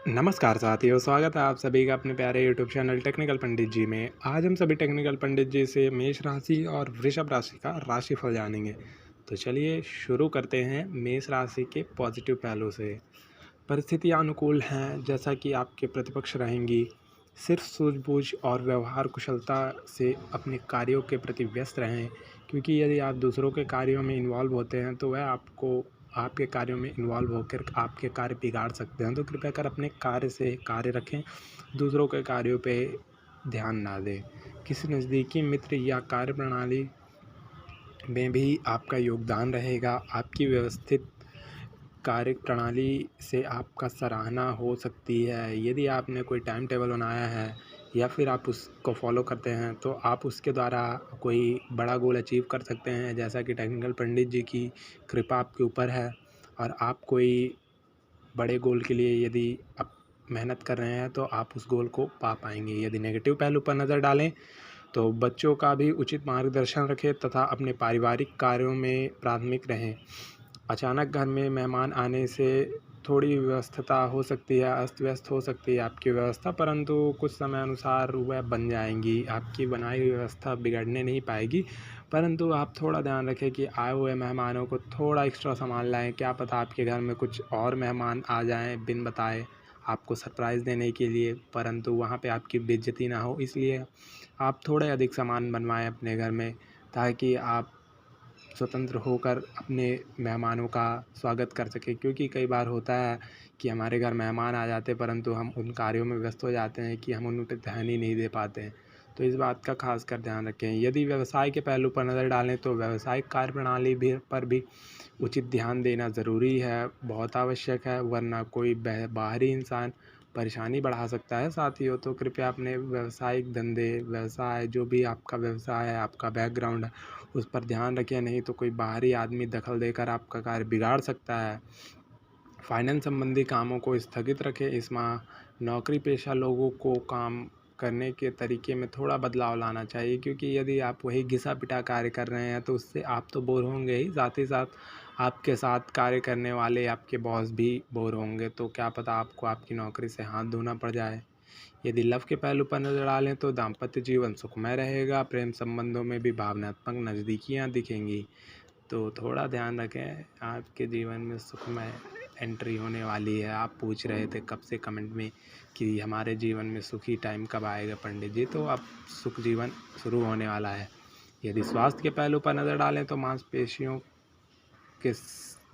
नमस्कार साथियों, स्वागत है आप सभी का अपने प्यारे यूट्यूब चैनल टेक्निकल पंडित जी में। आज हम सभी टेक्निकल पंडित जी से मेष राशि और वृषभ राशि का राशिफल जानेंगे। तो चलिए शुरू करते हैं मेष राशि के पॉजिटिव पहलू से। परिस्थितियाँ अनुकूल हैं, जैसा कि आपके प्रतिपक्ष रहेंगी। सिर्फ सूझबूझ और व्यवहार कुशलता से अपने कार्यों के प्रति व्यस्त रहें, क्योंकि यदि आप दूसरों के कार्यों में इन्वॉल्व होते हैं तो वह आपके कार्यों में इन्वॉल्व होकर आपके कार्य बिगाड़ सकते हैं। तो कृपया कर अपने कार्य से कार्य रखें, दूसरों के कार्यों पे ध्यान ना दें। किसी नज़दीकी मित्र या कार्यप्रणाली में भी आपका योगदान रहेगा। आपकी व्यवस्थित कार्यप्रणाली से आपका सराहना हो सकती है। यदि आपने कोई टाइम टेबल बनाया है या फिर आप उसको फॉलो करते हैं तो आप उसके द्वारा कोई बड़ा गोल अचीव कर सकते हैं। जैसा कि टेक्निकल पंडित जी की कृपा आपके ऊपर है और आप कोई बड़े गोल के लिए यदि आप मेहनत कर रहे हैं तो आप उस गोल को पा पाएंगे। यदि नेगेटिव पहलू पर नज़र डालें तो बच्चों का भी उचित मार्गदर्शन रखें तथा अपने पारिवारिक कार्यों में प्राथमिक रहें। अचानक घर में मेहमान आने से थोड़ी व्यस्तता हो सकती है, अस्त व्यस्त हो सकती है आपकी व्यवस्था, परंतु कुछ समय अनुसार वह बन जाएंगी। आपकी बनाई हुई व्यवस्था बिगड़ने नहीं पाएगी, परंतु आप थोड़ा ध्यान रखें कि आए हुए मेहमानों को थोड़ा एक्स्ट्रा सामान लाएं। क्या पता आपके घर में कुछ और मेहमान आ जाएं बिन बताए आपको सरप्राइज़ देने के लिए, परंतु वहाँ पे आपकी बेइज्जती ना हो। इसलिए आप थोड़े अधिक सामान बनवाएं अपने घर में, ताकि आप स्वतंत्र होकर अपने मेहमानों का स्वागत कर सकें। क्योंकि कई बार होता है कि हमारे घर मेहमान आ जाते हैं परंतु हम उन कार्यों में व्यस्त हो जाते हैं कि हम उन पे ध्यान ही नहीं दे पाते हैं। तो इस बात का खास कर ध्यान रखें। यदि व्यवसाय के पहलू पर नज़र डालें तो व्यावसायिक कार्यप्रणाली भी पर भी उचित ध्यान देना ज़रूरी है, बहुत आवश्यक है, वरना कोई बाहरी इंसान परेशानी बढ़ा सकता है। साथियों, तो कृपया अपने व्यावसायिक धंधे, व्यवसाय जो भी आपका व्यवसाय है, आपका बैकग्राउंड है, उस पर ध्यान रखें। नहीं तो कोई बाहरी आदमी दखल देकर आपका कार्य बिगाड़ सकता है। फाइनेंस संबंधी कामों को स्थगित रखें इस माह। नौकरी पेशा लोगों को काम करने के तरीके में थोड़ा बदलाव लाना चाहिए, क्योंकि यदि आप वही घिसा पिटा कार्य कर रहे हैं तो उससे आप तो बोर होंगे ही, साथ ही साथ आपके साथ कार्य करने वाले आपके बॉस भी बोर होंगे। तो क्या पता आपको आपकी नौकरी से हाथ धोना पड़ जाए। यदि लव के पहलू पर नजर डालें तो दाम्पत्य जीवन सुखमय रहेगा, प्रेम संबंधों में भी भावनात्मक नज़दीकियाँ दिखेंगी। तो थोड़ा ध्यान रखें, आपके जीवन में सुखमय एंट्री होने वाली है। आप पूछ रहे थे कब से कमेंट में कि हमारे जीवन में सुखी टाइम कब आएगा पंडित जी, तो अब सुख जीवन शुरू होने वाला है। यदि स्वास्थ्य के पहलू पर नज़र डालें तो मांसपेशियों के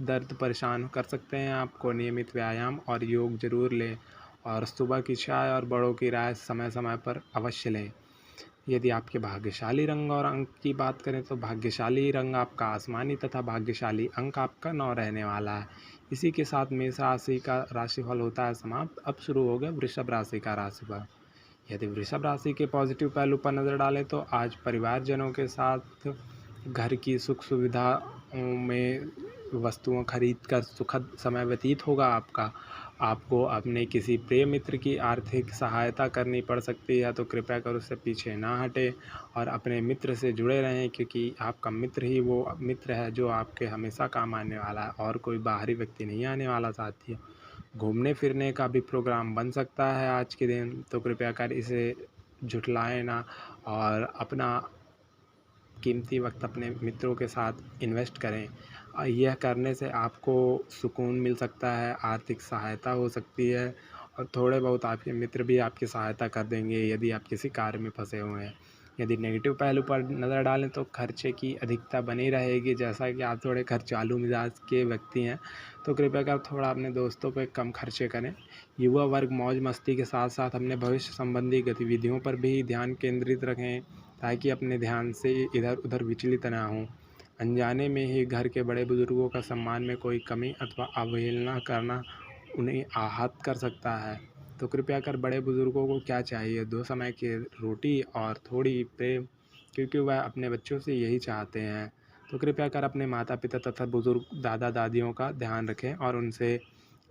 दर्द परेशान कर सकते हैं आपको। नियमित व्यायाम और योग जरूर लें और सुबह की चाय और बड़ों की राय समय समय पर अवश्य लें। यदि आपके भाग्यशाली रंग और अंक की बात करें तो भाग्यशाली रंग आपका आसमानी तथा भाग्यशाली अंक आपका 9 रहने वाला है। इसी के साथ मेष राशि का राशिफल होता है समाप्त। अब शुरू हो गया वृषभ राशि का राशिफल। यदि वृषभ राशि के पॉजिटिव पहलू पर नज़र डालें तो आज परिवारजनों के साथ घर की सुख सुविधाओं में वस्तुओं खरीद कर सुखद समय व्यतीत होगा आपका। आपको अपने किसी प्रिय मित्र की आर्थिक सहायता करनी पड़ सकती है, तो कृपया कर उससे पीछे ना हटें और अपने मित्र से जुड़े रहें, क्योंकि आपका मित्र ही वो मित्र है जो आपके हमेशा काम आने वाला है और कोई बाहरी व्यक्ति नहीं आने वाला। साथियों, घूमने फिरने का भी प्रोग्राम बन सकता है आज के दिन, तो कृपया कर इसे झुठलाएं ना और अपना कीमती वक्त अपने मित्रों के साथ इन्वेस्ट करें। यह करने से आपको सुकून मिल सकता है, आर्थिक सहायता हो सकती है और थोड़े बहुत आपके मित्र भी आपकी सहायता कर देंगे यदि आप किसी कार्य में फंसे हुए हैं। यदि नेगेटिव पहलू पर नज़र डालें तो खर्चे की अधिकता बनी रहेगी। जैसा कि आप थोड़े खर्चालू मिजाज के व्यक्ति हैं, तो कृपया कर थोड़ा अपने दोस्तों पर कम खर्चे करें। युवा वर्ग मौज मस्ती के साथ साथ अपने भविष्य संबंधी गतिविधियों पर भी ध्यान केंद्रित रखें, ताकि अपने ध्यान से इधर उधर विचलित ना हों। अनजाने में ही घर के बड़े बुजुर्गों का सम्मान में कोई कमी अथवा अवहेलना करना उन्हें आहत कर सकता है। तो कृपया कर बड़े बुजुर्गों को क्या चाहिए, 2 समय की रोटी और थोड़ी प्रेम, क्योंकि वह अपने बच्चों से यही चाहते हैं। तो कृपया कर अपने माता पिता तथा बुजुर्ग दादा दादियों का ध्यान रखें और उनसे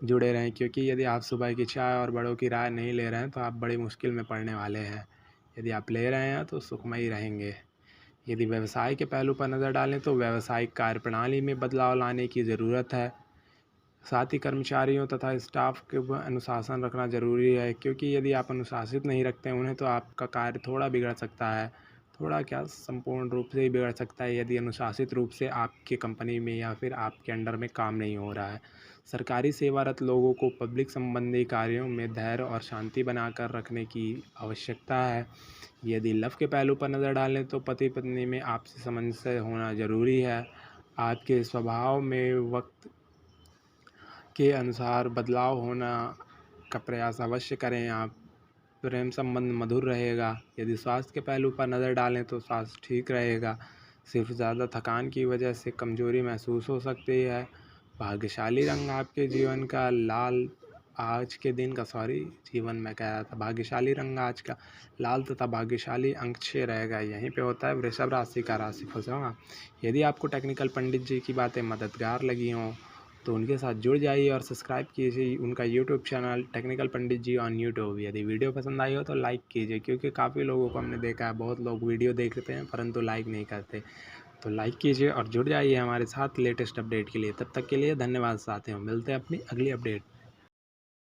जुड़े रहें, क्योंकि यदि आप सुबह की चाय और बड़ों की राय नहीं ले रहे हैं तो आप बड़ी मुश्किल में पड़ने वाले हैं। यदि आप ले रहे हैं तो सुखमय रहेंगे। यदि व्यवसाय के पहलू पर नज़र डालें तो व्यावसायिक कार्यप्रणाली में बदलाव लाने की ज़रूरत है। साथ ही कर्मचारियों तथा स्टाफ के अनुशासन रखना ज़रूरी है, क्योंकि यदि आप अनुशासित नहीं रखते हैं उन्हें तो आपका कार्य थोड़ा बिगड़ सकता है, थोड़ा क्या संपूर्ण रूप से ही बिगड़ सकता है यदि अनुशासित रूप से आपकी कंपनी में या फिर आपके अंडर में काम नहीं हो रहा है। सरकारी सेवारत लोगों को पब्लिक संबंधी कार्यों में धैर्य और शांति बनाकर रखने की आवश्यकता है। यदि लव के पहलू पर नज़र डालें तो पति पत्नी में आपसी सामंजस्य होना ज़रूरी है। आपके स्वभाव में वक्त के अनुसार बदलाव होना का प्रयास अवश्य करें आप। प्रेम संबंध मधुर रहेगा। यदि स्वास्थ्य के पहलू पर नज़र डालें तो स्वास्थ्य ठीक रहेगा, सिर्फ ज़्यादा थकान की वजह से कमजोरी महसूस हो सकती है। भाग्यशाली रंग आपके जीवन का लाल आज के दिन का सॉरी जीवन में कह रहा था भाग्यशाली रंग आज का लाल तथा भाग्यशाली अंक 6 रहेगा। यहीं पे होता है वृषभ राशि का राशिफल। हाँ, यदि आपको टेक्निकल पंडित जी की बातें मददगार लगी हों तो उनके साथ जुड़ जाइए और सब्सक्राइब कीजिए उनका YouTube channel technical Pandit ji on YouTube. यदि वीडियो पसंद आई हो तो लाइक कीजिए, क्योंकि काफ़ी लोगों को हमने देखा है, बहुत लोग वीडियो देखते हैं परंतु लाइक नहीं करते। तो लाइक कीजिए और जुड़ जाइए हमारे साथ लेटेस्ट अपडेट के लिए। तब तक के लिए धन्यवाद साथियों, मिलते हैं अपनी अगली अपडेट।